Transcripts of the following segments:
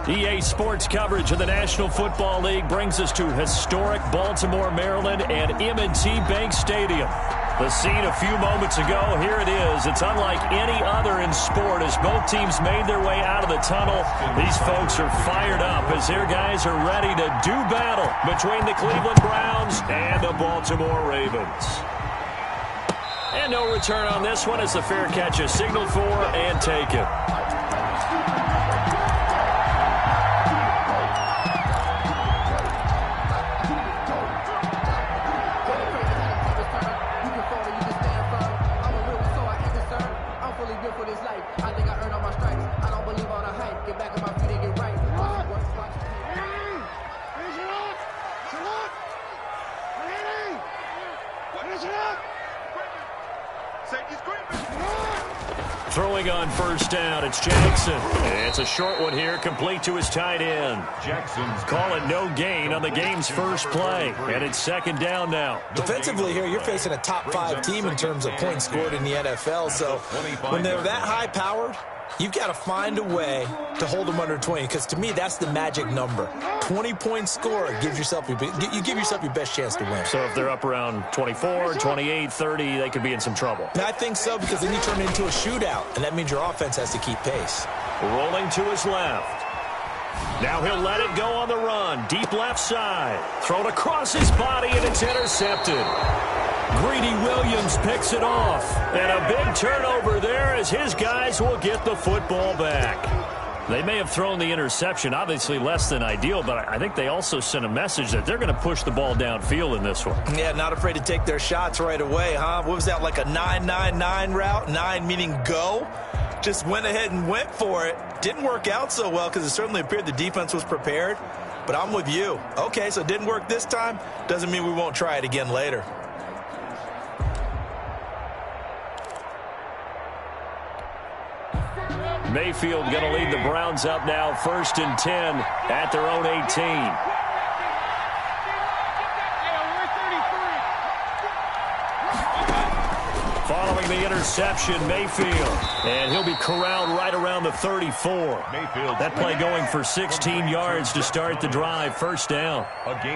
EA Sports coverage of the National Football League brings us to historic Baltimore, Maryland, and M&T Bank Stadium. The scene a few moments ago, here it is. It's unlike any other in sport as both teams made their way out of the tunnel. These folks are fired up as their guys are ready to do battle between the Cleveland Browns and the Baltimore Ravens. And no return on this one as the fair catch is signaled for and taken. Throwing on first down, it's Jackson. It's a short one here, complete to his tight end. Jackson's call it no gain on the game's first play, and it's second down now. Defensively here, you're facing a top-5 team in terms of points scored in the NFL, so when they're that high-powered, you've got to find a way to hold them under 20, because to me, that's the magic number. 20-point score gives yourself you give yourself your best chance to win. So if they're up around 24, 28, 30, they could be in some trouble. And I think so, because then you turn it into a shootout, and that means your offense has to keep pace. Rolling to his left. Now he'll let it go on the run. Deep left side. Thrown across his body, and it's intercepted. Greedy Williams picks it off. And a big turnover there as his guys will get the football back. They may have thrown the interception, obviously less than ideal, but I think they also sent a message that they're going to push the ball downfield in this one. Yeah, not afraid to take their shots right away, huh? What was that, like a 9-9-9 route? 9 meaning go? Just went ahead and went for it. Didn't work out so well because it certainly appeared the defense was prepared. But I'm with you. Okay, so it didn't work this time. Doesn't mean we won't try it again later. Mayfield going to lead the Browns up now, 1st and 10 at their own 18. Following the interception, Mayfield. And he'll be corralled right around the 34. That play going for 16 yards to start the drive, 1st down.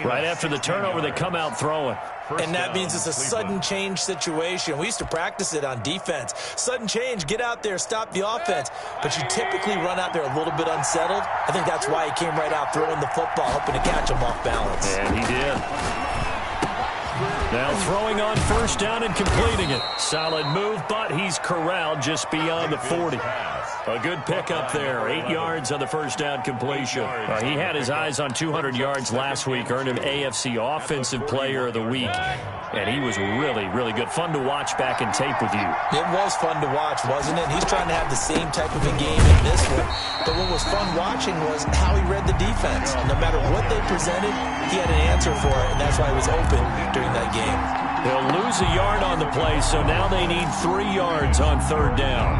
Right after the turnover, they come out throwing. And that means it's a sudden change situation. We used to practice it on defense. Sudden change, get out there, stop the offense. But you typically run out there a little bit unsettled. I think that's why he came right out throwing the football, hoping to catch him off balance. And he did. Now throwing on 1st down and completing it. Solid move, but he's corralled just beyond the 40. A good pickup there. 8 yards on the 1st down completion. He had his eyes on 200 yards last week, earned him AFC Offensive Player of the Week. And he was really, really good. Fun to watch back in tape with you. It was fun to watch, wasn't it? He's trying to have the same type of a game in this one. But what was fun watching was how he read the defense. No matter what they presented, he had an answer for it, and that's why he was open during that game. They'll lose a yard on the play, so now they need 3 yards on 3rd down.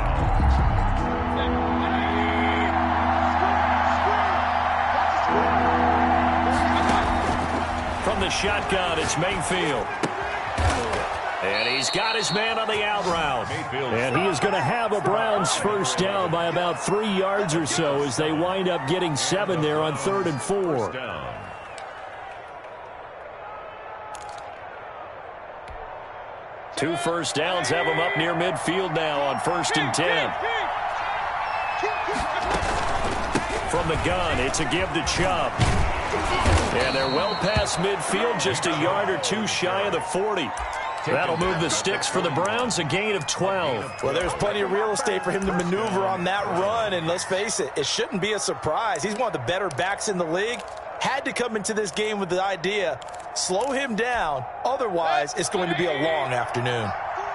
From the shotgun, it's Mayfield. And he's got his man on the out route. And he is going to have a Browns 1st down by about 3 yards or so as they wind up getting 7 there on 3rd and 4. Two 1st downs have them up near midfield now on 1st and 10. From the gun, it's a give to Chubb. And they're well past midfield, just a yard or two shy of the 40. That'll move the sticks for the Browns, a gain of 12. Well, there's plenty of real estate for him to maneuver on that run, and let's face it, it shouldn't be a surprise. He's one of the better backs in the league. Had to come into this game with the idea, slow him down, otherwise it's going to be a long afternoon.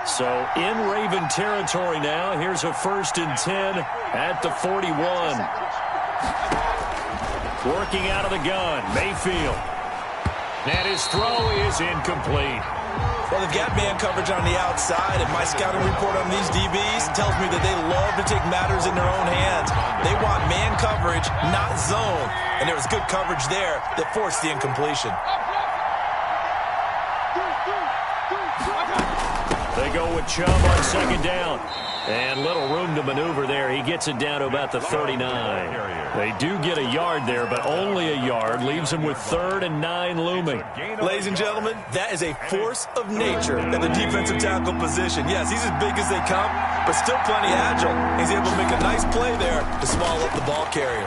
So in Raven territory now, here's a 1st and 10 at the 41. Working out of the gun, Mayfield. And his throw is incomplete. Well, they've got man coverage on the outside, and my scouting report on these DBs tells me that they love to take matters in their own hands. They want man coverage, not zone. And there was good coverage there that forced the incompletion. They go with Chubb on 2nd down. And little room to maneuver there. He gets it down to about the 39. They do get a yard there, but only a yard. Leaves him with 3rd and 9 looming. Ladies and gentlemen, that is a force of nature at the defensive tackle position. Yes, he's as big as they come, but still plenty agile. He's able to make a nice play there to swallow up the ball carrier.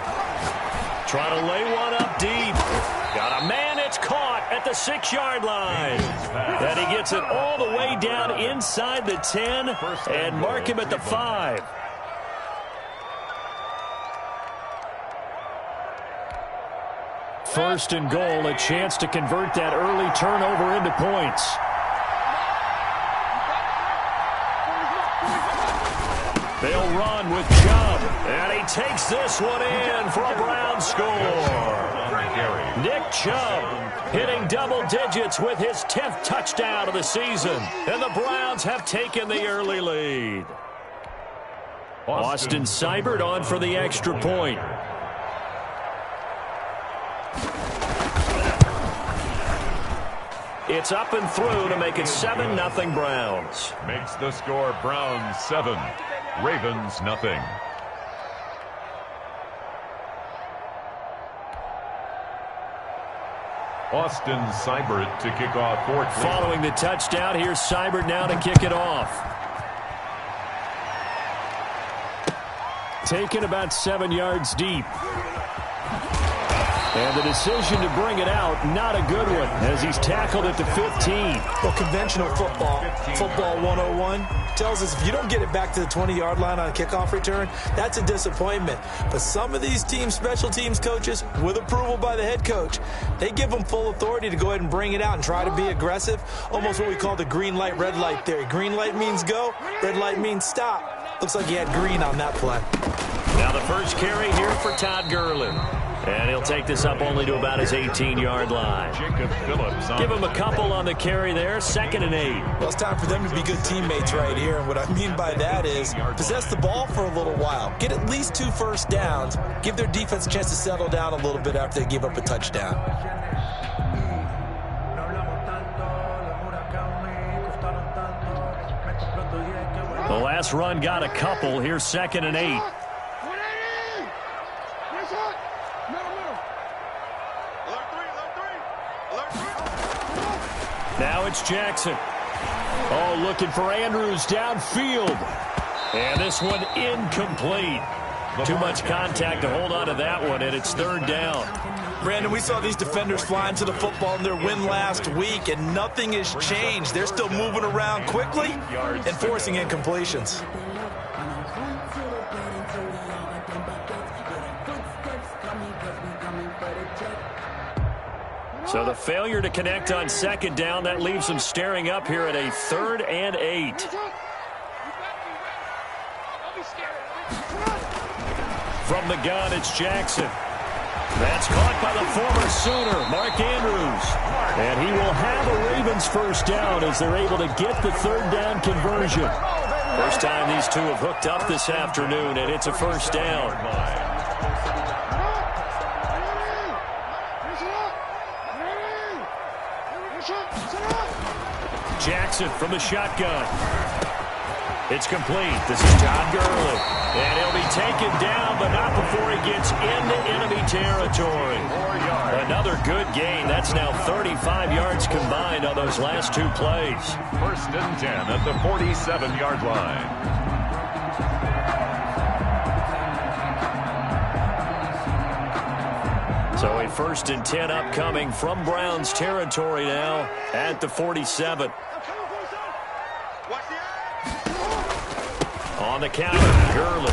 Trying to lay one up deep. Got a man, it's caught at the 6-yard line. And he gets it all the way down inside the 10 and mark him at the 5. First and goal, a chance to convert that early turnover into points. They'll run with Chubb, and he takes this one in for a Browns score. Nick Chubb hitting double digits with his 10th touchdown of the season, and the Browns have taken the early lead. Austin Seibert on for the extra point. It's up and through to make it 7-0 Browns. Makes the score Browns 7, Ravens 0. Austin Seibert to kick off for Cleveland. Following the touchdown, here's Seibert now to kick it off. Taken about 7 yards deep. And the decision to bring it out, not a good one, as he's tackled at the 15. Well, conventional football 101, tells us if you don't get it back to the 20-yard line on a kickoff return, that's a disappointment. But some of these special teams coaches, with approval by the head coach, they give them full authority to go ahead and bring it out and try to be aggressive, almost what we call the green light, red light theory. Green light means go, red light means stop. Looks like he had green on that play. Now the first carry here for Todd Gurley. And he'll take this up only to about his 18-yard line. Give him a couple on the carry there, 2nd and 8. Well, it's time for them to be good teammates right here. And what I mean by that is possess the ball for a little while. Get at least 2 first downs. Give their defense a chance to settle down a little bit after they give up a touchdown. The last run got a couple. Here's 2nd and 8. Now it's Jackson. Oh, looking for Andrews downfield. And this one incomplete. Too much contact to hold on to that one, and it's 3rd down. Brandon, we saw these defenders flying to the football in their win last week, and nothing has changed. They're still moving around quickly and forcing incompletions. So the failure to connect on 2nd down, that leaves them staring up here at a 3rd and 8. From the gun, it's Jackson. That's caught by the former Sooner, Mark Andrews. And he will have a Ravens first down as they're able to get the 3rd down conversion. First time these two have hooked up this afternoon, and it's a first down. Jackson from the shotgun. It's complete. This is Todd Gurley. And he'll be taken down, but not before he gets into enemy territory. Another good gain. That's now 35 yards combined on those last 2 plays. 1st and 10 at the 47-yard line. So a 1st and 10 upcoming from Browns territory now at the 47. On the counter, Gurley.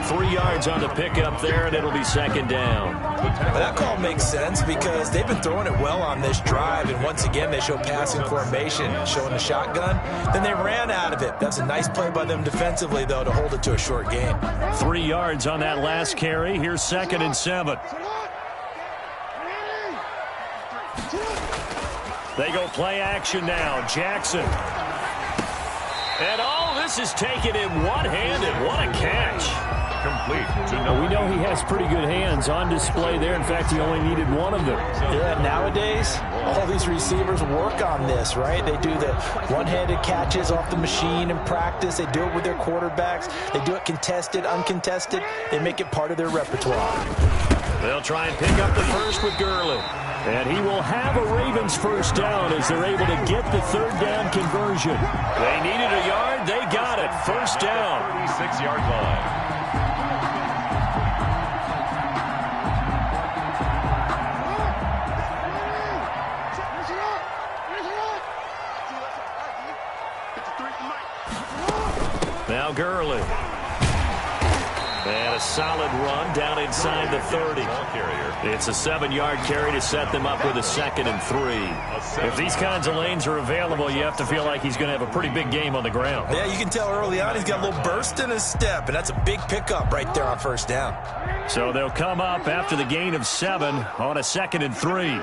3 yards on the pickup there, and it'll be 2nd down. Well, that call makes sense because they've been throwing it well on this drive, and once again they show passing formation, showing the shotgun. Then they ran out of it. That's a nice play by them defensively, though, to hold it to a short gain. 3 yards on that last carry. Here's 2nd and 7. They go play action now. Jackson. And this is taken in one-handed. What a catch. complete to Well, we know he has pretty good hands on display there. In fact, he only needed one of them. Yeah, nowadays, all these receivers work on this, right? They do the one-handed catches off the machine in practice. They do it with their quarterbacks. They do it contested, uncontested. They make it part of their repertoire. They'll try and pick up the first with Gurley. And he will have a Ravens first down as they're able to get the third down conversion. They needed a yard. They got it. First down. 36-yard line. Now Gurley. And a solid run down inside the 30. It's a 7-yard carry to set them up with a 2nd and 3. If these kinds of lanes are available, you have to feel like he's going to have a pretty big game on the ground. Yeah, you can tell early on he's got a little burst in his step, and that's a big pickup right there on first down. So they'll come up after the gain of 7 on a 2nd and 3.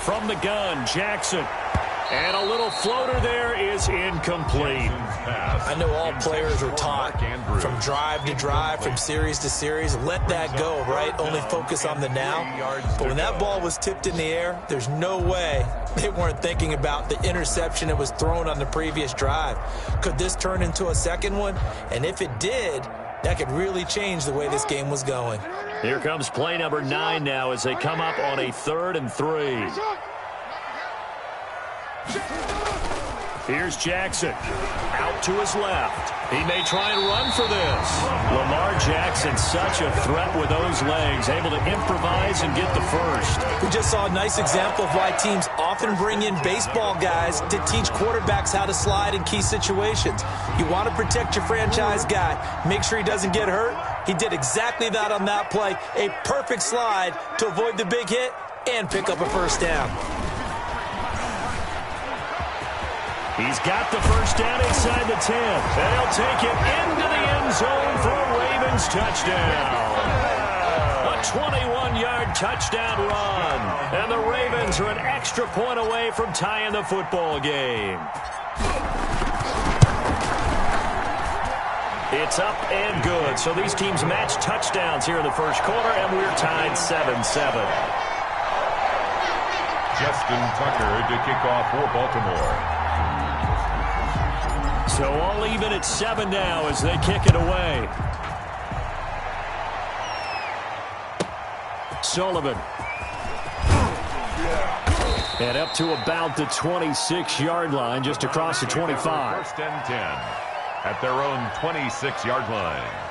From the gun, Jackson. And a little floater there is incomplete. I know all players are taught from drive to drive, from series to series, let that go, right? Only focus on the now. But when that ball was tipped in the air, there's no way they weren't thinking about the interception that was thrown on the previous drive. Could this turn into a second one? And if it did, that could really change the way this game was going. Here comes play number 9 now as they come up on a 3rd and 3. Here's Jackson. Out to his left. He may try and run for this. Lamar Jackson, such a threat with those legs, able to improvise and get the first. We just saw a nice example of why teams often bring in baseball guys to teach quarterbacks how to slide in key situations. You want to protect your franchise guy. Make sure he doesn't get hurt. He did exactly that on that play. A perfect slide to avoid the big hit and pick up a first down. He's got the first down inside the 10. And he'll take it into the end zone for a Ravens touchdown. A 21-yard touchdown run. And the Ravens are an extra point away from tying the football game. It's up and good. So these teams match touchdowns here in the first quarter, and we're tied 7-7. Justin Tucker to kick off for Baltimore. So all even at 7 now as they kick it away. Sullivan. And up to about the 26-yard line, just across the 25. 1st and 10 at their own 26-yard line.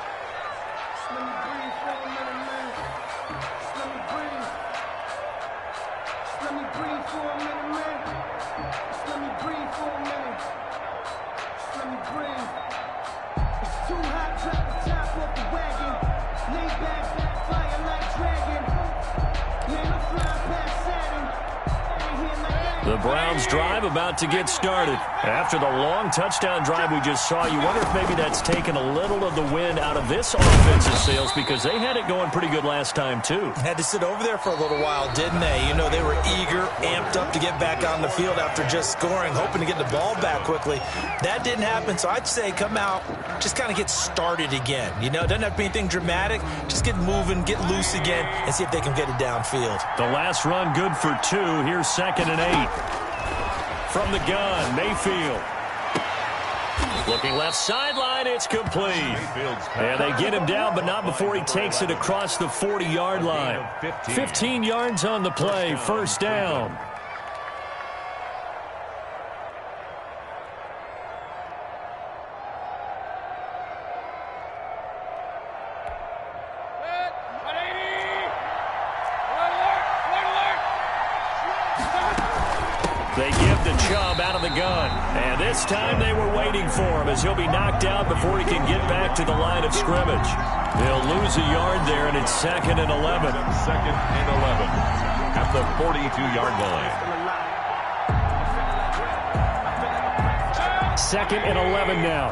The Browns drive about to get started. After the long touchdown drive we just saw, you wonder if maybe that's taken a little of the wind out of this offensive sails because they had it going pretty good last time too. Had to sit over there for a little while, didn't they? You know, they were eager, amped up to get back on the field after just scoring, hoping to get the ball back quickly. That didn't happen, so I'd say come out, just kind of get started again. You know, it doesn't have to be anything dramatic. Just get moving, get loose again, and see if they can get it downfield. The last run good for 2. Here's 2nd and 8. From the gun, Mayfield. Looking left sideline, it's complete. And they get him down, but not before he takes it across the 40-yard line. 15 yards on the play, first down. They give the Chubb out of the gun. And this time they were waiting for him as he'll be knocked out before he can get back to the line of scrimmage. They'll lose a yard there, and it's 2nd and 11. 2nd and 11 at the 42-yard line. 2nd and 11 now.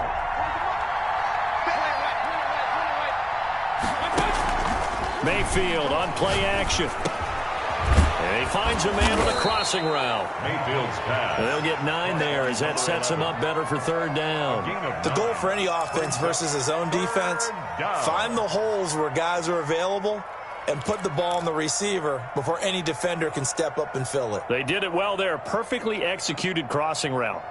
Mayfield on play action. And he finds a man on a crossing route. Mayfield's pass. They'll get 9 there as that sets him up better for third down. The goal for any offense versus his own defense, find the holes where guys are available and put the ball on the receiver before any defender can step up and fill it. They did it well there. Perfectly executed crossing route.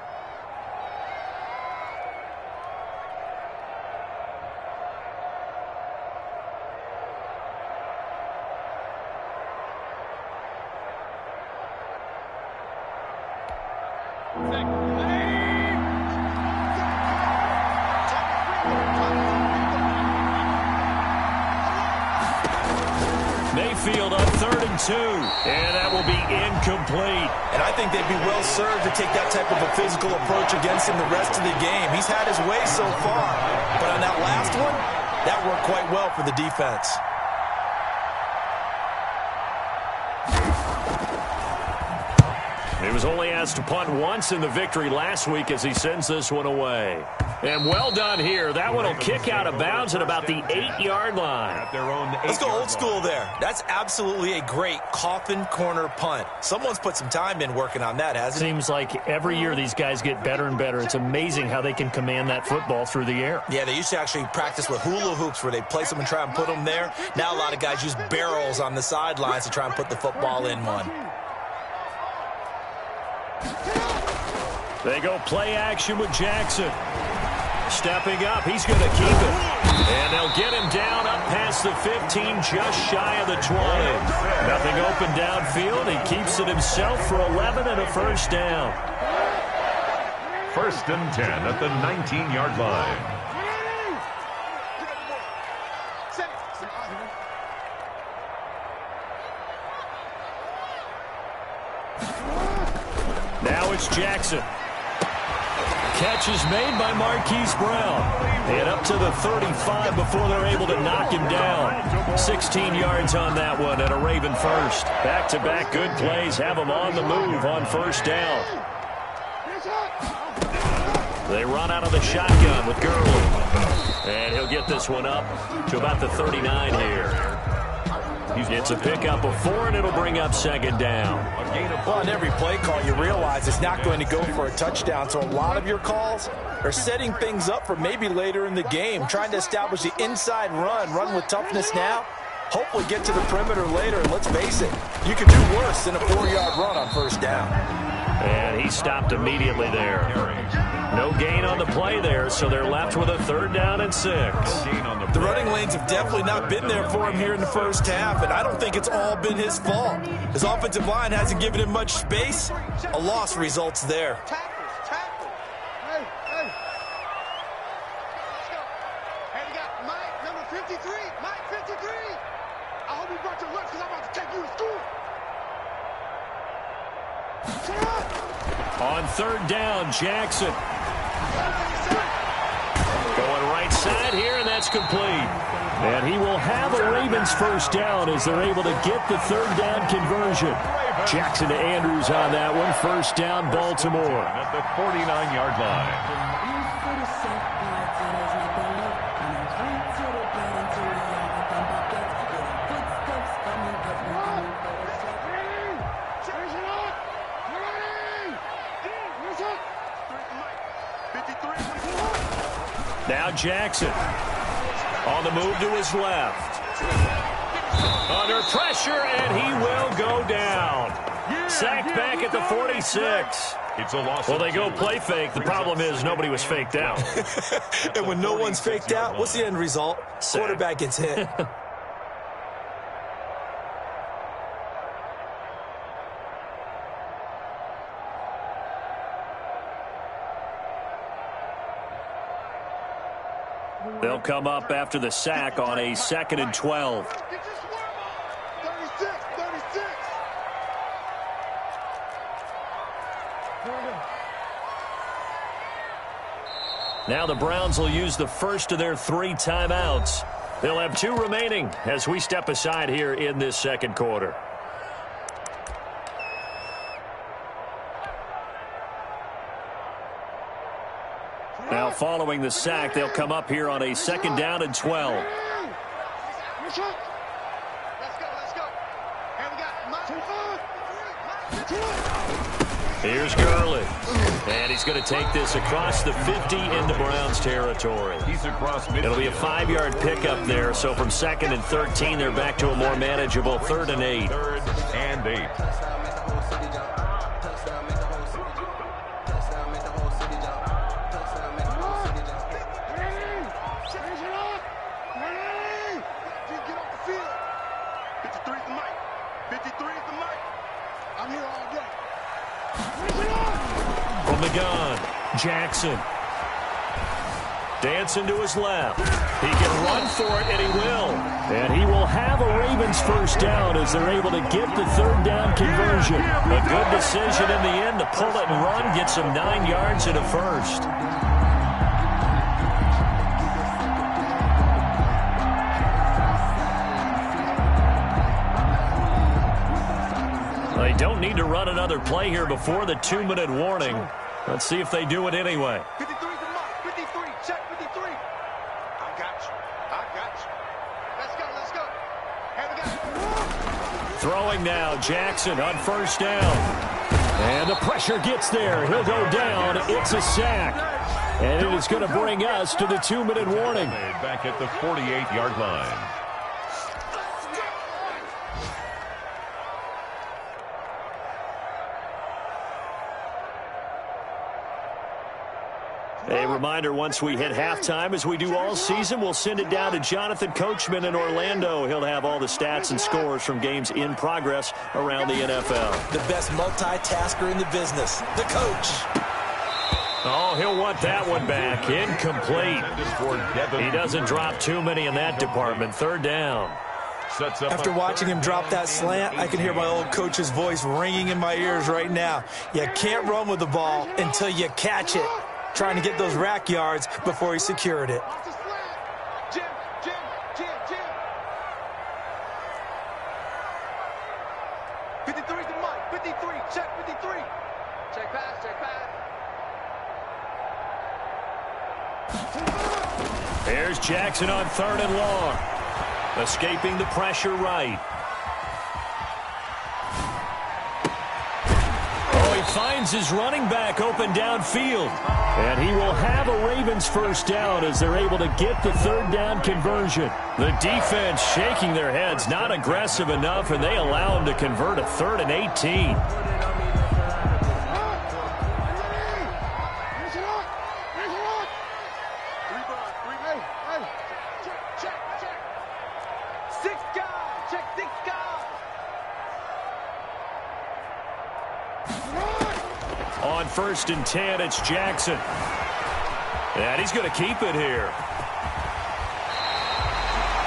Mayfield on 3rd and 2. And that will be incomplete. And I think they'd be well served to take that type of a physical approach against him the rest of the game. He's had his way so far. But on that last one, that worked quite well for the defense. He was only asked to punt once in the victory last week as he sends this one away. And well done here. That one will kick out of bounds at about the 8-yard line. At their own Let's go old school there. That's absolutely a great coffin corner punt. Someone's put some time in working on that, hasn't it? Seems like every year these guys get better and better. It's amazing how they can command that football through the air. Yeah, they used to actually practice with hula hoops where they place them and try and put them there. Now a lot of guys use barrels on the sidelines to try and put the football in one. They go play action with Jackson. Stepping up, he's going to keep it. And they'll get him down up past the 15, just shy of the 20. Nothing open downfield. He keeps it himself for 11 and a first down. 1st and 10 at the 19-yard line. Now it's Jackson. Catch is made by Marquise Brown. And up to the 35 before they're able to knock him down. 16 yards on that one and a Raven first. Back-to-back good plays have them on the move on first down. They run out of the shotgun with Gurley. And he'll get this one up to about the 39 here. It's a pickup of 4, and it'll bring up 2nd down. Well, on every play call, you realize it's not going to go for a touchdown. So a lot of your calls are setting things up for maybe later in the game, trying to establish the inside run with toughness now, hopefully get to the perimeter later. And let's face it, you can do worse than a 4-yard run on first down. And he stopped immediately there. No gain on the play there, so they're left with a 3rd down and 6. The running lanes have definitely not been there for him here in the first half, and I don't think it's all been his fault. His offensive line hasn't given him much space. A loss results there. Tackles. Hey. Hey, we got Mike, number 53. Mike, 53. I hope you brought your lunch because I'm about to take you to school. On 3rd down, Jackson. Going right side here, and that's complete. And he will have a Ravens first down as they're able to get the 3rd down conversion. Jackson to Andrews on that one. First down, Baltimore. At the 49-yard line. Now Jackson on the move to his left. Under pressure, and he will go down. Sacked back at the 46. It's a loss. Well, they go play fake. The problem is nobody was faked out. And when no one's faked out, what's the end result? Sack. Quarterback gets hit. They'll come up after the sack on a 2nd and 12. 36. Now the Browns will use the first of their 3 timeouts. They'll have 2 remaining as we step aside here in this 2nd quarter. Now following the sack, they'll come up here on a 2nd down and 12. Here's Gurley. And he's going to take this across the 50 into Browns territory. He's across midfield. It'll be a 5-yard pickup there. So from 2nd and 13, they're back to a more manageable 3rd and 8. 3rd and 8. From the gun, Jackson. Dancing to his left. He can run for it, and he will. And he will have a Ravens first down as they're able to get the 3rd down conversion. A good decision in the end to pull it and run, get some 9 yards and a first. They don't need to run another play here before the 2-minute warning. Let's see if they do it anyway. 53 to mark. 53. Check 53. I got you. I got you. Let's go. Let's go. Hey, we got it. Throwing now, Jackson on 1st down. And the pressure gets there. He'll go down. It's a sack. And it is going to bring us to the 2-minute warning. Back at the 48-yard line. A reminder, once we hit halftime, as we do all season, we'll send it down to Jonathan Coachman in Orlando. He'll have all the stats and scores from games in progress around the NFL. The best multitasker in the business, the coach. Oh, he'll want that one back. Incomplete. He doesn't drop too many in that department. 3rd down. After watching him drop that slant, I can hear my old coach's voice ringing in my ears right now. You can't run with the ball until you catch it. Trying to get those rack yards before he secured it. Jim. 53 to Mike. 53. Check 53. Check pass. Check pass. There's Jackson on 3rd and long. Escaping the pressure right. Finds his running back open downfield. And he will have a Ravens first down as they're able to get the 3rd down conversion. The defense shaking their heads, not aggressive enough, and they allow him to convert a 3rd and 18. On 1st and 10, it's Jackson. And he's going to keep it here.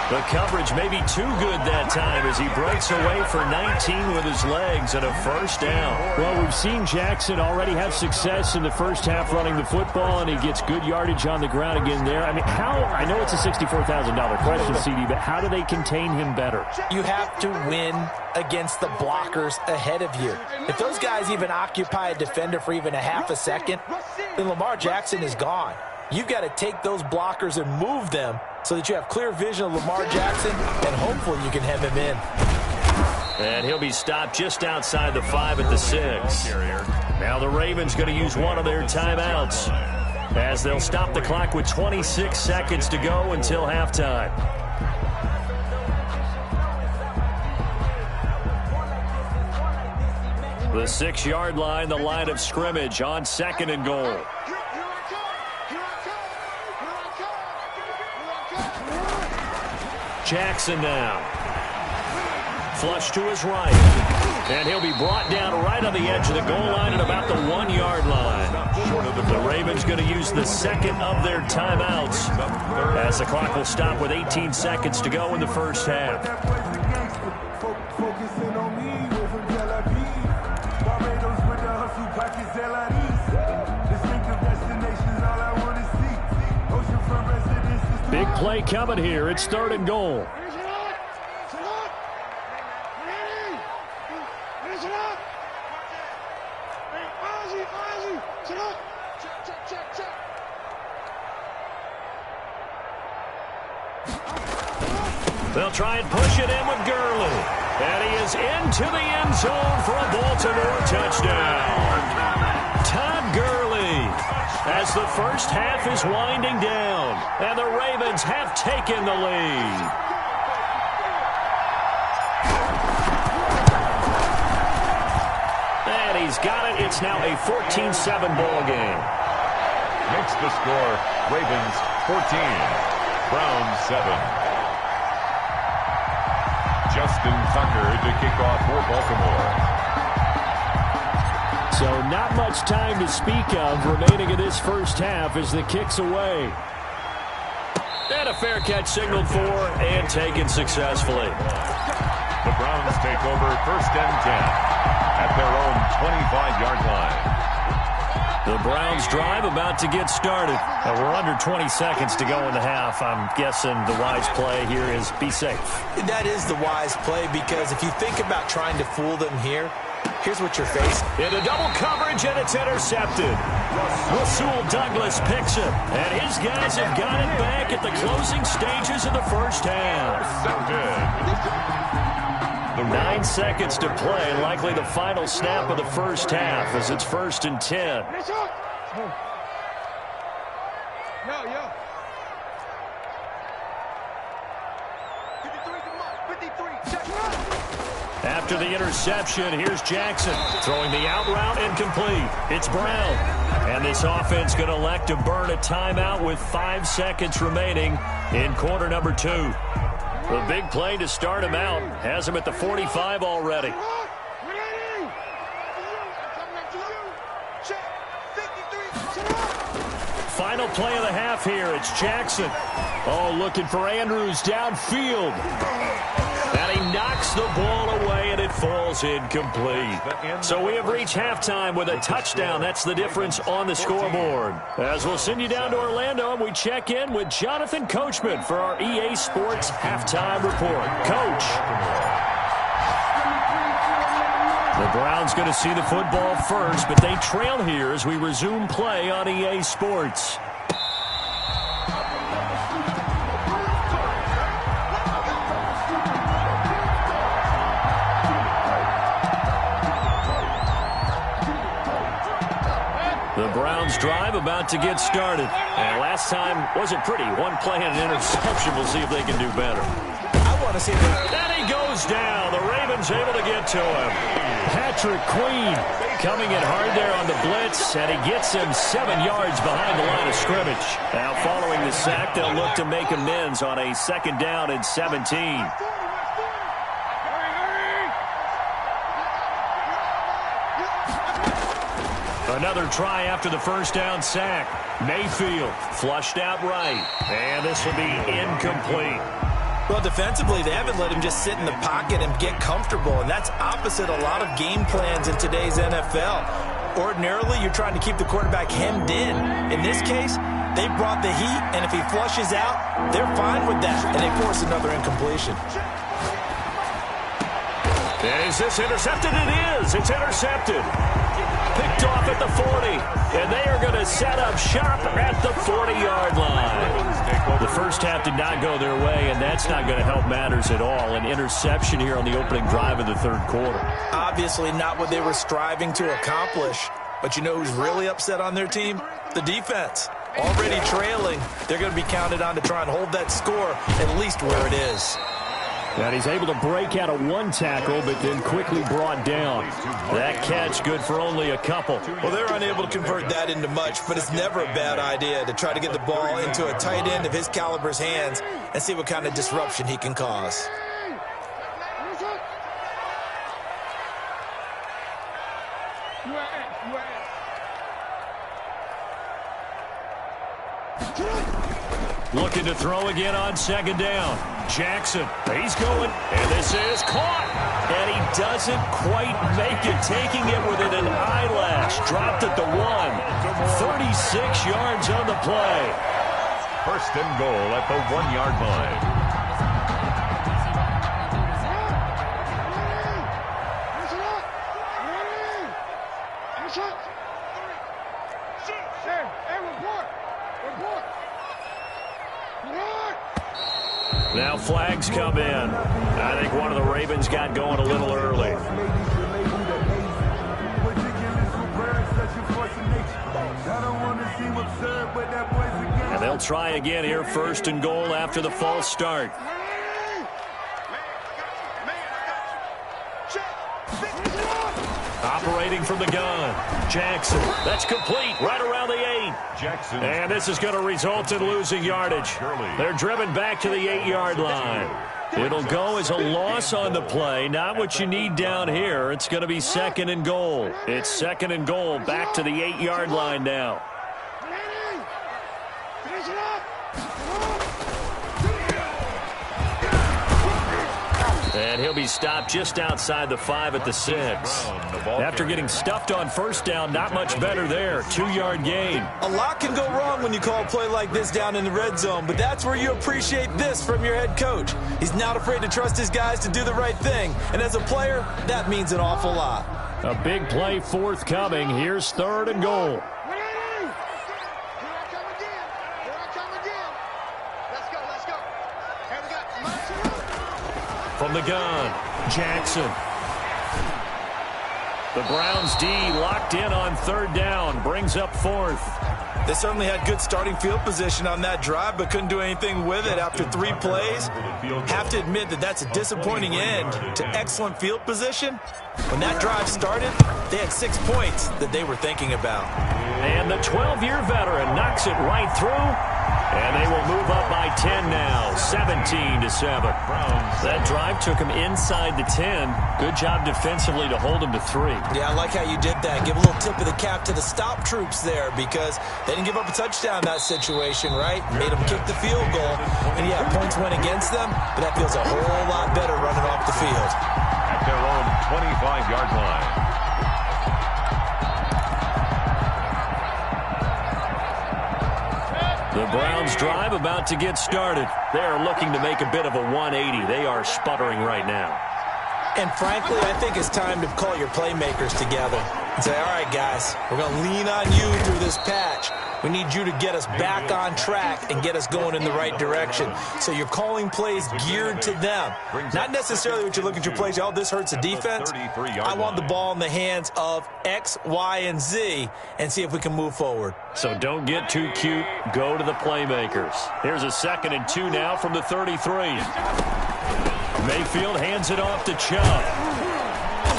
The coverage may be too good that time as he breaks away for 19 with his legs and a first down. Well, we've seen Jackson already have success in the first half running the football, and he gets good yardage on the ground again there. I mean, I know it's a $64,000 question, CD, but how do they contain him better? You have to win against the blockers ahead of you. If those guys even occupy a defender for even a half a second, then Lamar Jackson is gone. You've got to take those blockers and move them so that you have clear vision of Lamar Jackson, and hopefully you can hem him in. And he'll be stopped just outside the 5 at the 6. Now the Ravens going to use one of their timeouts as they'll stop the clock with 26 seconds to go until halftime. The 6-yard line, the line of scrimmage on 2nd and goal. Jackson now. Flush to his right. And he'll be brought down right on the edge of the goal line at about the 1-yard line. The Ravens going to use the 2nd of their timeouts as the clock will stop with 18 seconds to go in the first half. Big play coming here. It's 3rd and goal. They'll try and push it in with Gurley. And he is into the end zone for a Baltimore touchdown. Todd Gurley, as the first half is winding down, and the Ravens have taken the lead. And he's got it. It's now a 14-7 ball game. Makes the score Ravens 14, Browns 7. Justin Tucker to kick off for Baltimore. So not much time to speak of remaining in this first half as the kick's away. And a fair catch signaled for and taken successfully. The Browns take over 1st and 10 at their own 25-yard line. The Browns drive about to get started. We're under 20 seconds to go in the half. I'm guessing the wise play here is be safe. That is the wise play, because if you think about trying to fool them here, here's what you're facing. Into double coverage, and it's intercepted. Rasul Douglas picks it, and his guys have got it back at the closing stages of the first half. 9 seconds to play, likely the final snap of the first half as it's 1st and 10. After the interception, here's Jackson throwing the out route incomplete. It's Brown. And this offense going to elect to burn a timeout with 5 seconds remaining in quarter number 2. The big play to start him out has him at the 45 already. Final play of the half here. It's Jackson. Oh, looking for Andrews downfield. And he knocks the ball away, and it falls incomplete. So we have reached halftime with a touchdown. That's the difference on the scoreboard. As we'll send you down to Orlando, and we check in with Jonathan Coachman for our EA Sports Halftime Report. Coach. The Browns going to see the football first, but they trail here as we resume play on EA Sports. The Browns drive about to get started. And last time wasn't pretty. One play and an interception. We'll see if they can do better. I want to see that. And he goes down. The Ravens able to get to him. Patrick Queen coming in hard there on the blitz, and he gets him 7 yards behind the line of scrimmage. Now following the sack, they'll look to make amends on a 2nd down and 17. Another try after the first down sack. Mayfield flushed out right. And this will be incomplete. Well, defensively, they haven't let him just sit in the pocket and get comfortable, and that's opposite a lot of game plans in today's NFL. Ordinarily, you're trying to keep the quarterback hemmed in. In this case, they brought the heat, and if he flushes out, they're fine with that, and they force another incompletion. And is this intercepted? It is. It's intercepted. Picked off at the 40, and they are going to set up shop at the 40-yard line. The first half did not go their way, and that's not going to help matters at all. An interception here on the opening drive of the 3rd quarter. Obviously not what they were striving to accomplish, but you know who's really upset on their team? The defense. Already trailing, they're going to be counted on to try and hold that score at least where it is. And he's able to break out of 1 tackle, but then quickly brought down. That catch good for only a couple. Well, they're unable to convert that into much, but it's never a bad idea to try to get the ball into a tight end of his caliber's hands and see what kind of disruption he can cause. Looking to throw again on 2nd down. Jackson, he's going, and this is caught. And he doesn't quite make it, taking it within an eyelash. Dropped at the 1. 36 yards on the play. 1st and goal at the 1-yard line. Now flags come in. I think one of the Ravens got going a little early. And they'll try again here, first and goal after the false start. Operating from the gun. Jackson. That's complete right around the 8. Jackson. And this is going to result in losing yardage. They're driven back to the 8-yard line. It'll go as a loss on the play. Not what you need down here. It's going to be second and goal. It's second and goal back to the 8-yard line now. And he'll be stopped just outside the 5 at the 6. After getting stuffed on first down, not much better there. 2-yard gain. A lot can go wrong when you call a play like this down in the red zone, but that's where you appreciate this from your head coach. He's not afraid to trust his guys to do the right thing, and as a player, that means an awful lot. A big play forthcoming. Here's third and goal. From the gun, Jackson. The Browns D locked in on third down, brings up fourth. They certainly had good starting field position on that drive, but couldn't do anything with it after 3 plays. Have to admit that that's a disappointing end to excellent field position. When that drive started, they had 6 points that they were thinking about. And the 12-year veteran knocks it right through. And they will move up by 10 now, 17-7. That drive took him inside the 10. Good job defensively to hold him to 3. Yeah, I like how you did that. Give a little tip of the cap to the stop troops there because they didn't give up a touchdown in that situation, right? Made them kick the field goal. And, yeah, points went against them, but that feels a whole lot better running off the field. At their own 25-yard line. The Browns drive about to get started. They are looking to make a bit of a 180. They are sputtering right now. And frankly, I think it's time to call your playmakers together and say, all right, guys, we're going to lean on you through this patch. We need you to get us back on track and get us going in the right direction. So you're calling plays geared to them. Not necessarily what you're looking to plays. Oh, this hurts the defense. I want the ball in the hands of X, Y, and Z and see if we can move forward. So don't get too cute. Go to the playmakers. Here's a 2nd and 2 now from the 33. Mayfield hands it off to Chubb.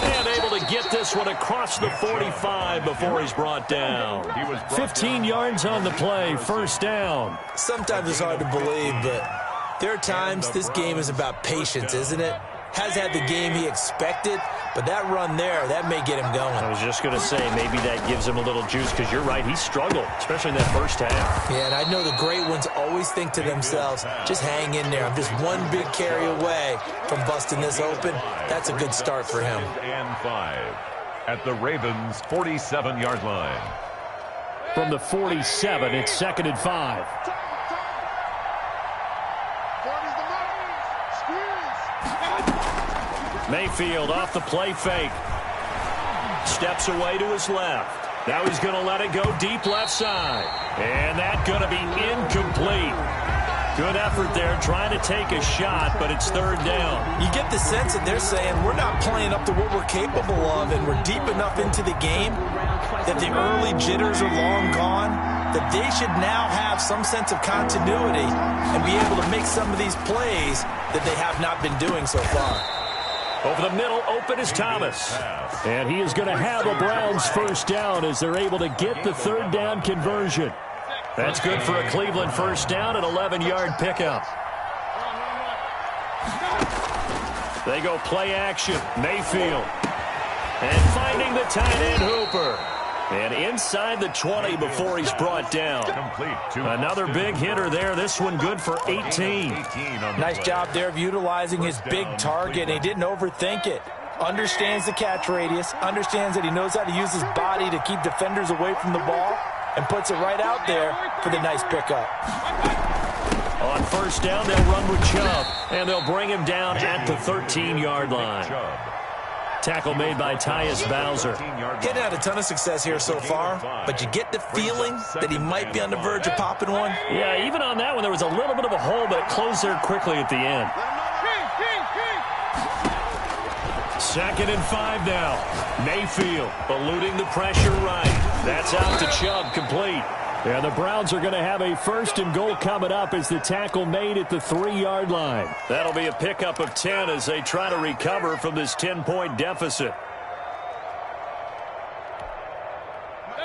And able to get this one across the 45 before he's brought down. 15 yards on the play, first down. Sometimes it's hard to believe, but there are times this game is about patience, isn't it? Has had the game he expected, but that run there, that may get him going. I was just going to say, maybe that gives him a little juice, because you're right, he struggled, especially in that first half. Yeah, and I know the great ones always think to themselves, just hang in there. I'm just one big carry away from busting this open. That's a good start for him. And 5 at the Ravens' 47-yard line. From the 47, it's 2nd and 5. Mayfield off the play fake. Steps away to his left. Now he's going to let it go deep left side. And that's going to be incomplete. Good effort there trying to take a shot, but it's third down. You get the sense that they're saying we're not playing up to what we're capable of, and we're deep enough into the game that the early jitters are long gone, that they should now have some sense of continuity and be able to make some of these plays that they have not been doing so far. Over the middle, open is Thomas. And he is going to have a Browns first down as they're able to get the third down conversion. That's good for a Cleveland first down, an 11-yard pickup. They go play action. Mayfield. And finding the tight end Hooper. And inside the 20 before he's brought down. Another big hitter there. This one good for 18. Nice job there of utilizing his big target. He didn't overthink it. Understands the catch radius. Understands that he knows how to use his body to keep defenders away from the ball. And puts it right out there for the nice pickup. On first down, they'll run with Chubb. And they'll bring him down at the 13-yard line. Tackle made by Tyus Bowser. Getting had a ton of success here so far, but you get the feeling that he might be on the verge of popping one. Yeah, even on that one, there was a little bit of a hole, but it closed there quickly at the end. 2nd and 5 now. Mayfield eluding the pressure right. That's out to Chubb, complete. And the Browns are going to have a 1st and goal coming up as the tackle made at the 3-yard line. That'll be a pickup of 10 as they try to recover from this 10-point deficit.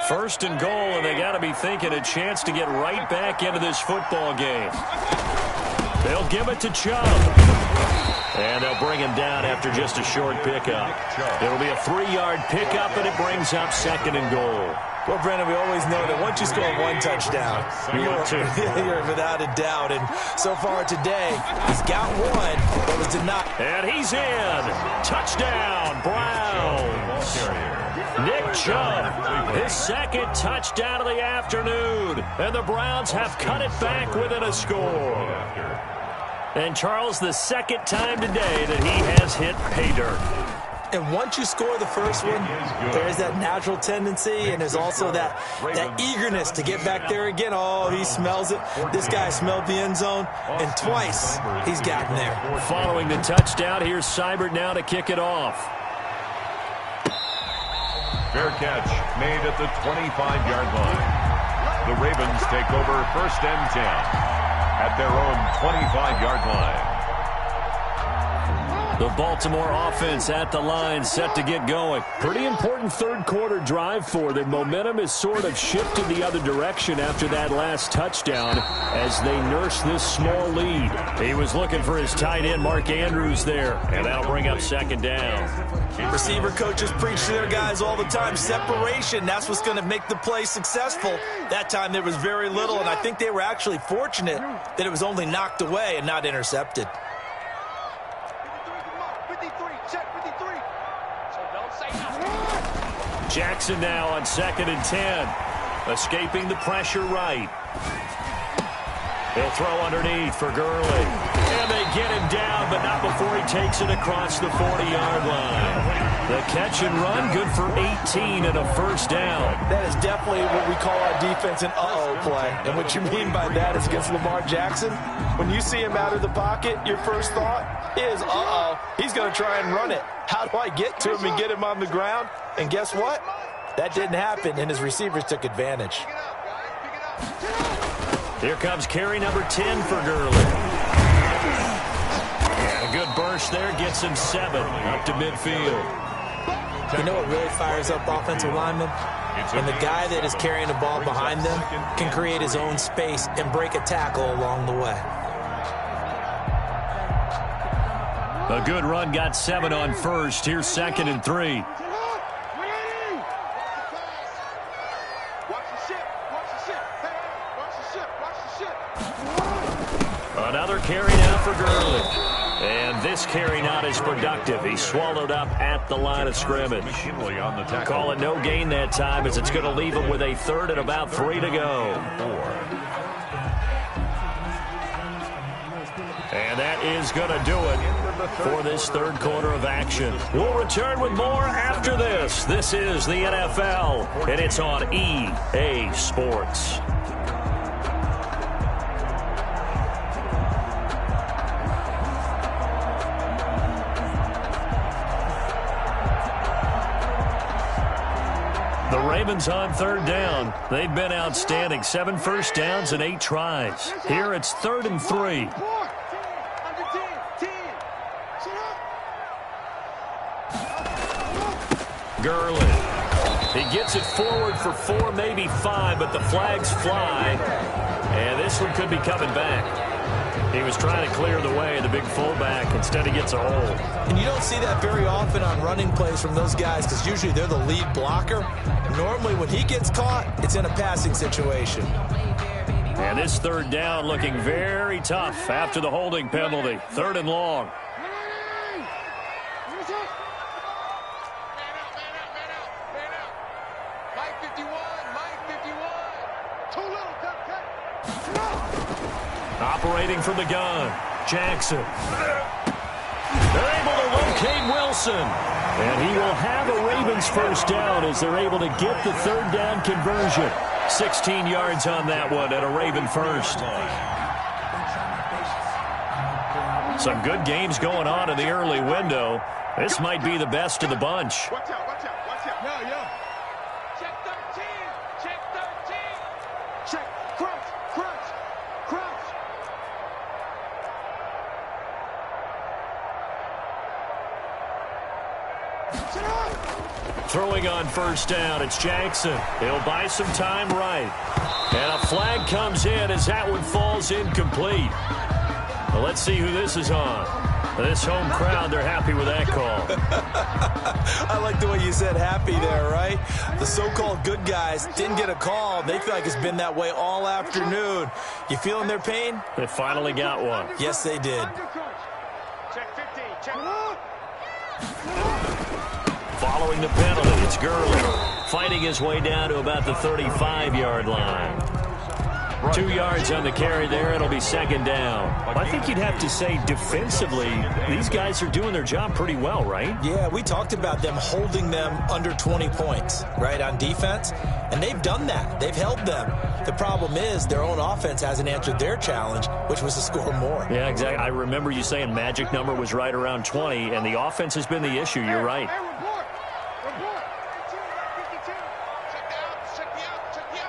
1st and goal, and they got to be thinking a chance to get right back into this football game. They'll give it to Chubb. And they'll bring him down after just a short pickup. It'll be a 3-yard pickup, and it brings up 2nd and goal. Well, Brendan, we always know that once you score one touchdown, you're without a doubt. And so far today, he's got one, but was denied. And he's in. Touchdown, Browns. Nick Chubb, his 2nd touchdown of the afternoon. And the Browns have cut it back within a score. And Charles, the 2nd time today that he has hit pay dirt. And once you score the first one, there is that natural tendency, and there's also that eagerness to get back there again. Oh, he smells it. This guy smelled the end zone, and twice he's gotten there. Following the touchdown, here's Seibert now to kick it off. Fair catch made at the 25-yard line. The Ravens take over 1st and 10 at their own 25-yard line. The Baltimore offense at the line, set to get going. Pretty important 3rd quarter drive for them. Momentum has sort of shifted the other direction after that last touchdown as they nurse this small lead. He was looking for his tight end, Mark Andrews, there, and that'll bring up 2nd down. Receiver coaches preach to their guys all the time. Separation, that's what's going to make the play successful. That time there was very little, and I think they were actually fortunate that it was only knocked away and not intercepted. Jackson now on 2nd and 10. Escaping the pressure right. He'll throw underneath for Gurley. And they get him down, but not before he takes it across the 40-yard line. The catch and run, good for 18 and a 1st down. That is definitely what we call our defense an uh-oh play. And what you mean by that is against Lamar Jackson, when you see him out of the pocket, your first thought is, uh-oh, he's going to try and run it. How do I get to him and get him on the ground? And guess what? That didn't happen, and his receivers took advantage. Here comes carry number 10 for Gurley. And a good burst there gets him 7 up to midfield. You know what really fires up offensive linemen? When the guy that is carrying the ball behind them can create his own space and break a tackle along the way. A good run got 7 on 1st. Here's 2nd and 3. Another carry now for Gurley. And this carry not as productive. He swallowed up at the line of scrimmage. Call it no gain that time as it's going to leave him with a 3rd and about 3 to go. And that is going to do it for this 3rd quarter of action. We'll return with more after this. This is the NFL, and it's on EA Sports. The Ravens on 3rd down. They've been outstanding. 7 first downs and 8 tries. Here it's 3rd and 3. Gurley. He gets it forward for 4, maybe 5, but the flags fly. And this one could be coming back. He was trying to clear the way, the big fullback. Instead, he gets a hole. And you don't see that very often on running plays from those guys because usually they're the lead blocker. Normally, when he gets caught, it's in a passing situation. And this 3rd down looking very tough after the holding penalty. 3rd and long. Operating from the gun, Jackson. They're able to locate Wilson. And he will have a Ravens first down as they're able to get the third down conversion. 16 yards on that one and a Raven first. Some good games going on in the early window. This might be the best of the bunch. Watch out, watch out, watch out. Yeah, yeah. Check 13. Check 13. Check. Crunch, crunch, crunch. Sit up. Throwing on first down, it's Jackson. He'll buy some time right. And a flag comes in as that one falls incomplete. Well, let's see who this is on. This home crowd, they're happy with that call. I like the way you said happy there, right? The so-called good guys didn't get a call. They feel like it's been that way all afternoon. You feeling their pain? They finally got one. Yes, they did. Check 15. Check. Following the penalty, it's Gurley fighting his way down to about the 35-yard line. 2 yards on the carry there. It'll be second down. Well, I think you'd have to say defensively, these guys are doing their job pretty well, right? Yeah, we talked about them holding them under 20 points, right, on defense. And they've done that. They've held them. The problem is their own offense hasn't answered their challenge, which was to score more. Yeah, exactly. I remember you saying magic number was right around 20, and the offense has been the issue. You're right. Hey, report. Report. 52. Check the out. Check the out. Check the out.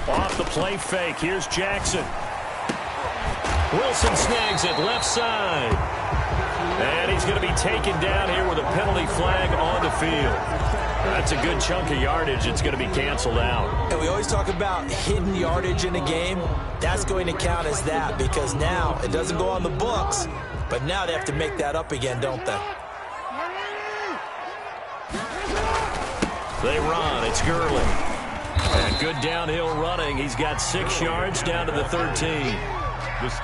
Off the play fake, here's Jackson. Wilson snags it left side. And he's going to be taken down here with a penalty flag on the field. That's a good chunk of yardage. It's going to be canceled out. And we always talk about hidden yardage in a game. That's going to count as that because now it doesn't go on the books, but now they have to make that up again, don't they? They run. It's Gurley. And good downhill running. He's got 6 yards down to the 13.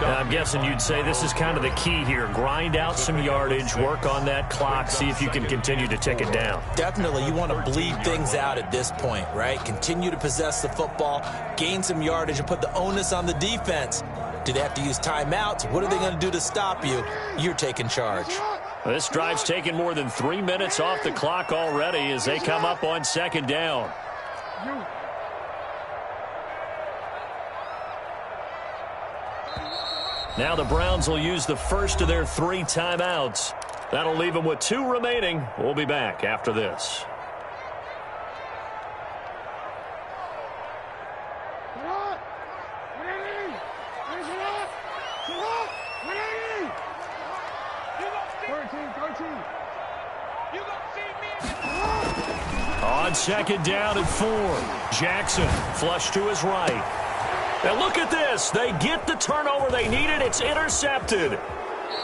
I'm guessing you'd say this is kind of the key here. Grind out some yardage, work on that clock, see if you can continue to tick it down. Definitely, you want to bleed things out at this point, right? Continue to possess the football, gain some yardage, and put the onus on the defense. Do they have to use timeouts? What are they going to do to stop you? You're taking charge. This drive's taken more than 3 minutes off the clock already as they come up on second down. Now the Browns will use the first of their 3 timeouts. That'll leave them with 2 remaining. We'll be back after this. On second down and 4. Jackson flush to his right. And look at this. They get the turnover they needed. It's intercepted.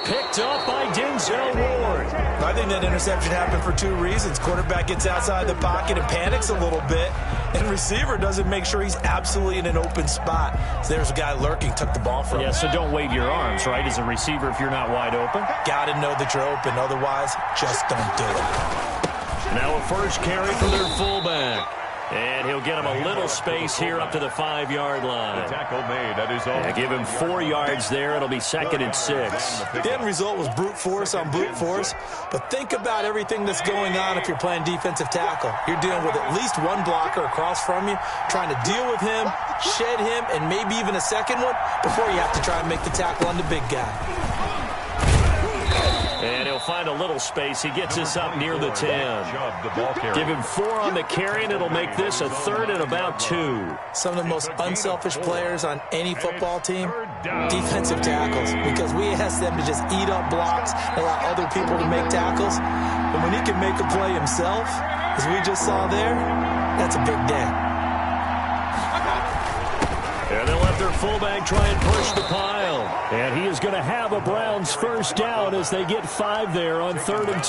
Picked up by Denzel Ward. I think that interception happened for 2 reasons. Quarterback gets outside the pocket and panics a little bit. And receiver doesn't make sure he's absolutely in an open spot. So there's a guy lurking, took the ball from him. Yeah, so don't wave your arms, right, as a receiver if you're not wide open. Got to know that you're open. Otherwise, just don't do it. Now a first carry for their fullback. And he'll get him a little space here up to the 5-yard line. The tackle made at his own. Give him 4 yards there. It'll be second and 6. The end result was brute force on brute force. But think about everything that's going on if you're playing defensive tackle. You're dealing with at least one blocker across from you, trying to deal with him, shed him, and maybe even a second one before you have to try and make the tackle on the big guy. And he'll find a little space. He gets us up near the 10. Give him 4 on the carry, and it'll make this a 3rd and about 2. Some of the most unselfish players on any football team, defensive tackles, because we ask them to just eat up blocks, allow other people to make tackles. But when he can make a play himself, as we just saw there, that's a big day. And they'll let their fullback try and push the pile. And he is going to have a Browns first down as they get 5 there on 3rd and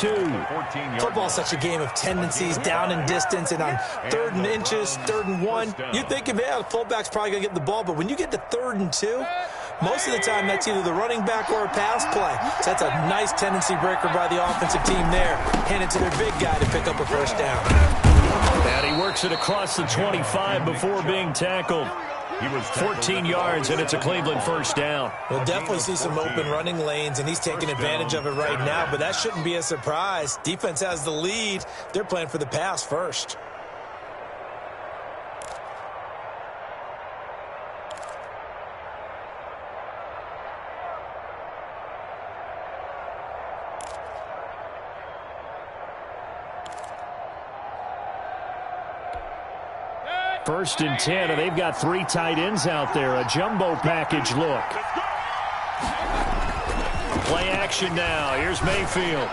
2. Football's such a game of tendencies, down and distance, and on 3rd and inches, 3rd and 1. You think, yeah, the fullback's probably going to get the ball, but when you get to 3rd and 2, most of the time that's either the running back or a pass play. So that's a nice tendency breaker by the offensive team there. Hand it to their big guy to pick up a first down. And he works it across the 25 before being tackled. He was 14 yards, and it's a Cleveland first down. We'll definitely see some open running lanes, and he's taking advantage of it right now, but that shouldn't be a surprise. Defense has the lead. They're playing for the pass first. First and 10, and they've got 3 tight ends out there. A jumbo package look. Play action now. Here's Mayfield.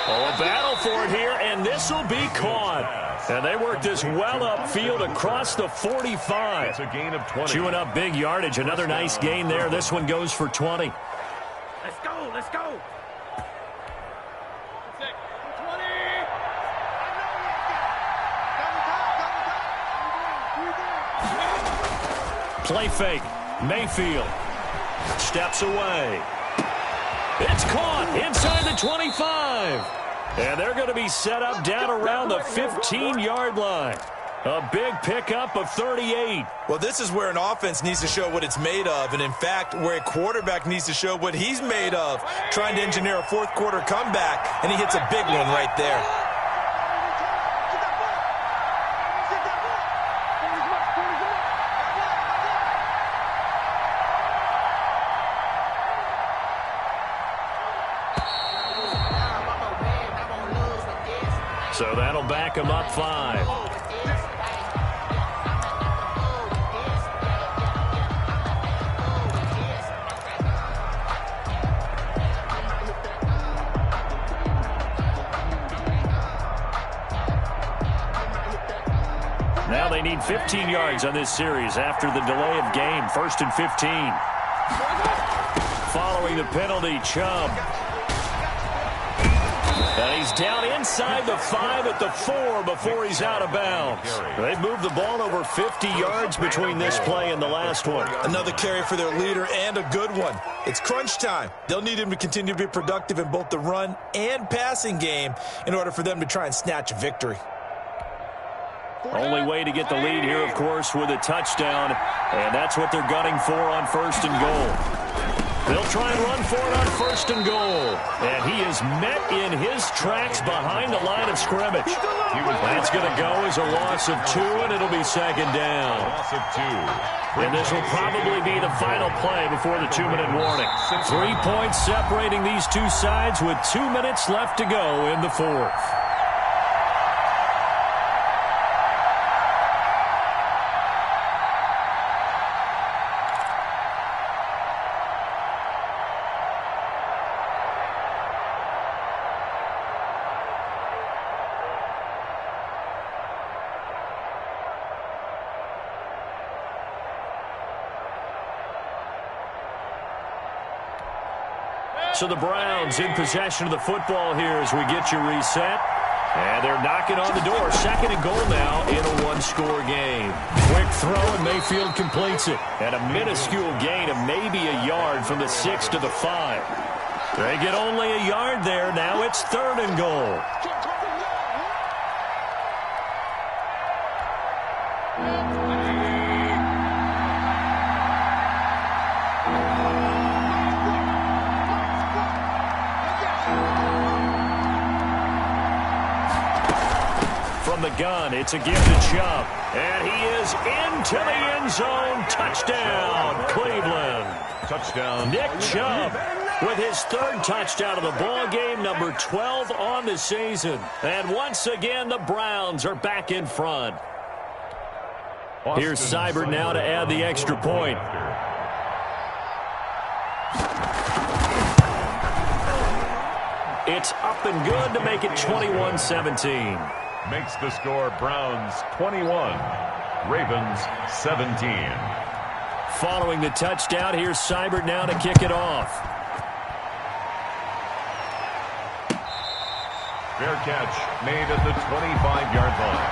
Oh, a battle for it here, and this will be caught. And they work this well upfield across the 45. It's a gain of 20. Chewing up big yardage. Another nice gain there. This one goes for 20. Let's go, let's go. Play fake. Mayfield steps away. It's caught inside the 25. And they're going to be set up down around the 15-yard line. A big pickup of 38. Well, this is where an offense needs to show what it's made of, and in fact, where a quarterback needs to show what he's made of, trying to engineer a fourth-quarter comeback, and he hits a big one right there. So that'll back him up 5. Now they need 15 yards on this series after the delay of game. 1st and 15. Following the penalty, Chubb. And he's down inside the 5 at the 4 before he's out of bounds. They've moved the ball over 50 yards between this play and the last one. Another carry for their leader, and a good one. It's crunch time. They'll need him to continue to be productive in both the run and passing game in order for them to try and snatch a victory. Only way to get the lead here, of course, with a touchdown. And that's what they're gunning for on 1st and goal. They'll try and run for it on 1st and goal. And he is met in his tracks behind the line of scrimmage. That's going to go as a loss of 2, and it'll be 2nd down. Loss of 2. And this will probably be the final play before the 2-minute warning. 3 points separating these two sides with 2 minutes left to go in the 4th. So the Browns in possession of the football here as we get you reset. And they're knocking on the door. 2nd and goal now in a 1-score game. Quick throw, and Mayfield completes it. And a minuscule gain of maybe a yard from the 6 to the 5. They get only a yard there. Now it's 3rd and goal. From the gun, it's a give to Chubb. And he is into the end zone. Touchdown, Cleveland. Touchdown. Nick Chubb with his 3rd touchdown of the ball game, number 12 on the season. And once again, the Browns are back in front. Here's Seibert now to add the extra point. It's up and good to make it 21-17. Makes the score Browns 21, Ravens 17. Following the touchdown, here's Seibert now to kick it off. Fair catch made at the 25-yard line.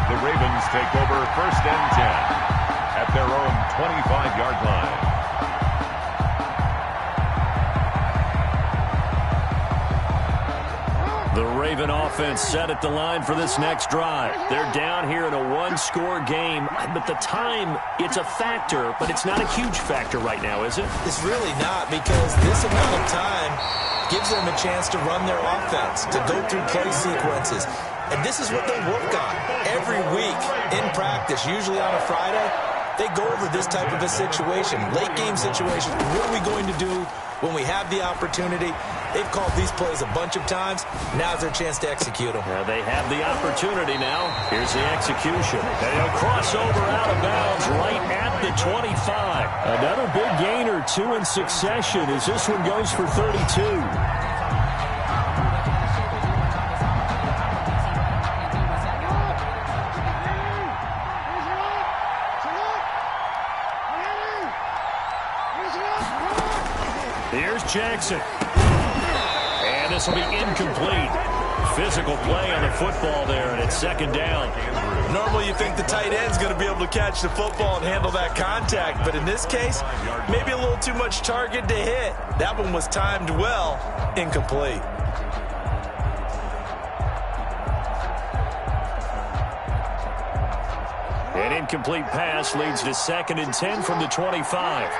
The Ravens take over 1st and 10 at their own 25-yard line. The Raven offense set at the line for this next drive. They're down here in a one-score game, but the time, it's a factor, but it's not a huge factor right now, is it? It's really not, because this amount of time gives them a chance to run their offense, to go through play sequences. And this is what they work on every week in practice, usually on a Friday. They go over this type of a situation, late game situation. What are we going to do when we have the opportunity? They've called these plays a bunch of times. Now's their chance to execute them. They have the opportunity now. Here's the execution. They'll cross over out of bounds right at the 25. Another big gain or two in succession as this one goes for 32. Here's Jackson. And this will be incomplete. Physical play on the football there, and it's second down. Normally you think the tight end's going to be able to catch the football and handle that contact, but in this case, maybe a little too much target to hit. That one was timed well, incomplete. An incomplete pass leads to 2nd and 10 from the 25.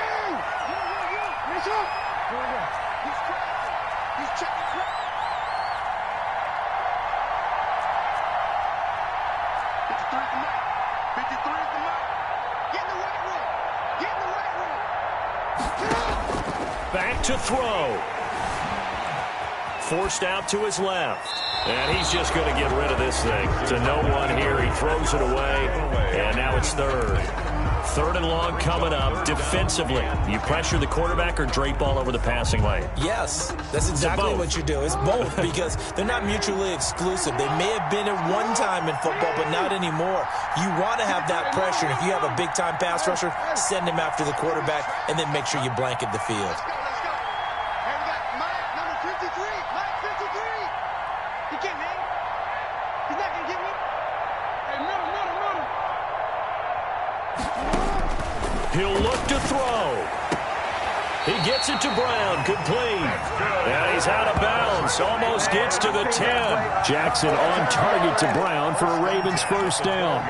Back to throw. Forced out to his left. And he's just going to get rid of this thing. To no one here. He throws it away. And now it's third. 3rd and long coming up. Defensively, you pressure the quarterback or drape all over the passing lane? Yes, that's exactly what you do. It's both because they're not mutually exclusive. They may have been at one time in football, but not anymore. You want to have that pressure. If you have a big-time pass rusher, send him after the quarterback and then make sure you blanket the field. He'll look to throw. He gets it to Brown, complete. And he's out of bounds, almost gets to the 10. Jackson on target to Brown for a Ravens first down.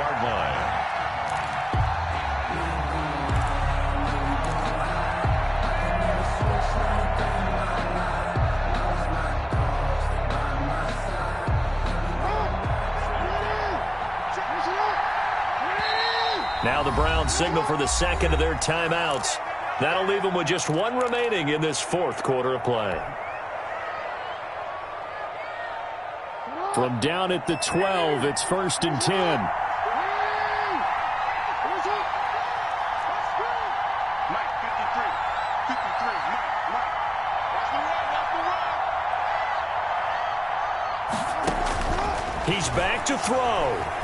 Now the Browns signal for the second of their timeouts. That'll leave them with just one remaining in this 4th quarter of play. From down at the 12, it's 1st and 10. He's back to throw.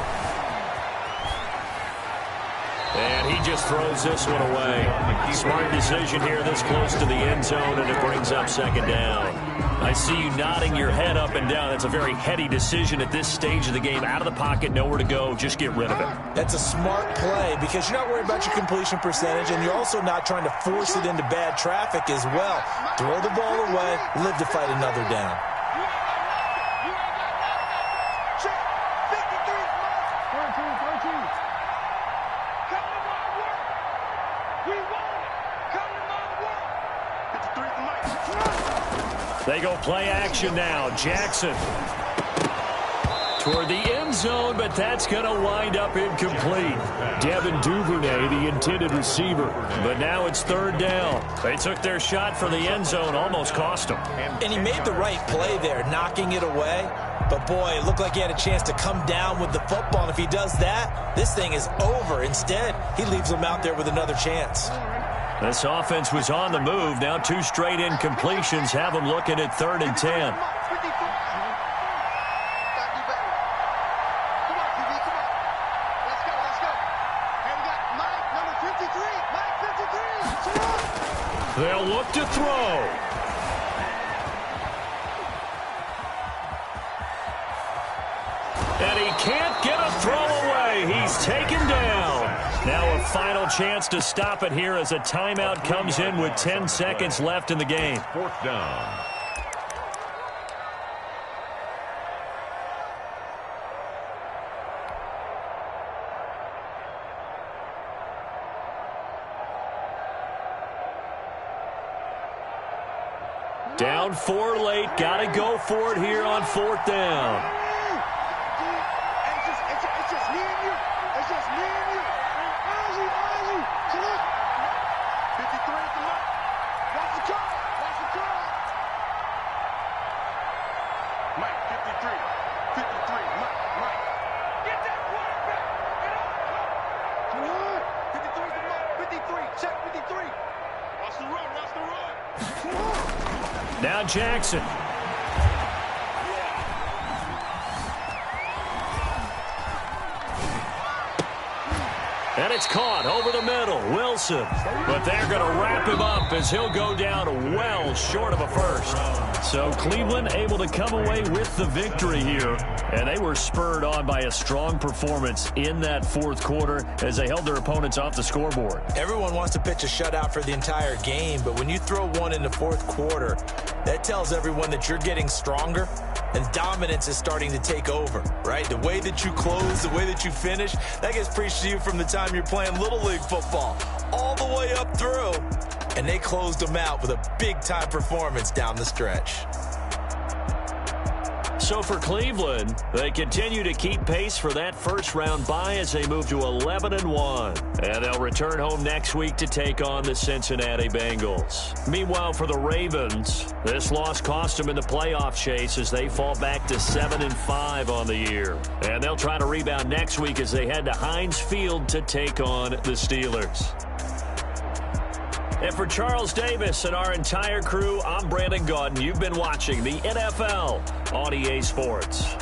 And he just throws this one away. Smart decision here this close to the end zone, and it brings up 2nd down. I see you nodding your head up and down. That's a very heady decision at this stage of the game. Out of the pocket, nowhere to go. Just get rid of it. That's a smart play because you're not worried about your completion percentage, and you're also not trying to force it into bad traffic as well. Throw the ball away, live to fight another down. They go play action now. Jackson toward the end zone, but that's going to wind up incomplete. Devin Duvernay, the intended receiver. But now it's 3rd down. They took their shot for the end zone, almost cost them. And he made the right play there, knocking it away. But, boy, it looked like he had a chance to come down with the football. And if he does that, this thing is over. Instead, he leaves them out there with another chance. This offense was on the move. Now 2 straight incompletions have them looking at 3rd and 10. They'll look to throw. And he can't get a throw away. He's taken down. Now a final chance to stop it here as a timeout comes in with 10 seconds left in the game. 4th down. Down 4 late. Got to go for it here on 4th down. It's just me and you. It's just me and you. Ozzy. So look. 53 at the mark. Watch the call. Watch the call. Mike, 53. 53. Mike. Get that quarterback. Get up. Come on. 53 at the mark. 53. Check 53. Watch the run. Watch the run. Come on. Now Jackson. And it's caught over the middle. Wilson. But they're going to wrap him up as he'll go down well short of a first. So Cleveland able to come away with the victory here. And they were spurred on by a strong performance in that 4th quarter as they held their opponents off the scoreboard. Everyone wants to pitch a shutout for the entire game, but when you throw one in the 4th quarter, that tells everyone that you're getting stronger and dominance is starting to take over, right? The way that you close, the way that you finish, that gets preached to you from the time you're playing Little League football all the way up through. And they closed them out with a big-time performance down the stretch. So for Cleveland, they continue to keep pace for that first-round bye as they move to 11-1. And they'll return home next week to take on the Cincinnati Bengals. Meanwhile, for the Ravens, this loss cost them in the playoff chase as they fall back to 7-5 on the year. And they'll try to rebound next week as they head to Heinz Field to take on the Steelers. And for Charles Davis and our entire crew, I'm Brandon Gaudin. You've been watching the NFL on EA Sports.